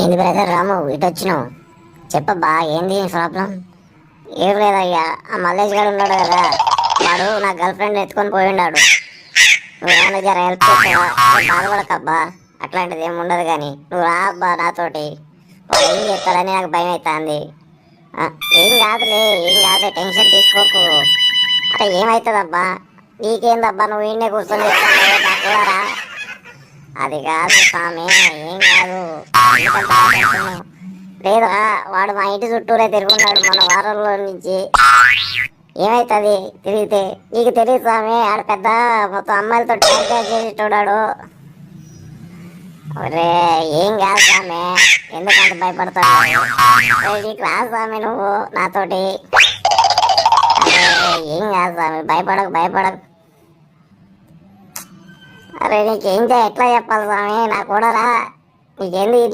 ఏంది బ్రదర్ రాము ఇటు వచ్చినావు? చెప్పబ్బా, ఏంది ప్రాబ్లం? ఏం లేదయ్యా, ఆ మల్లేష్ గారు ఉన్నాడు కదా, వాడు నా గర్ల్ ఫ్రెండ్ ఎత్తుకొని పోయిండాడు. నువ్వేమైనా జర హెల్ప్ చేస్తావా? బాధపడకబ్బా, అట్లాంటిది ఏమి ఉండదు. కానీ నువ్వు రా అబ్బా నాతోటి. వాడు ఏం చేస్తాడని నాకు భయం అవుతుంది. ఏం కాదులే, ఏం కాదులే, టెన్షన్ తీసుకోకు. అరే ఏమవుతుందబ్బా, నీకేందబ్బా, నువ్వు ఈయనే కూర్చొని చెప్తాను, నాకు కూడా రా. అది కాదు స్వామి, ఏం కాదు. ఎందుకంత ఆలోచిస్తున్నావు? లేదురా, వాడు మా ఇంటి చుట్టూరే తిరుగుతున్నాడు మన వారంలో నుంచి. ఏమైతుంది తిరిగితే? నీకు తెలియదు స్వామి, ఆడ పెద్ద మొత్తం అమ్మాయిలతో ట్యాంక్ చేసి చూడాడు. ఒరే ఏం కాదు స్వామి, ఎందుకంత భయపడతావు? నీకు రా స్వామి నువ్వు నాతోటి. అరే ఏం కాదు స్వామి, భయపడకు భయపడకు. అరే నీకేం ఎట్లా చెప్పాలి స్వామి, నాకు కూడా రా. నీకేంది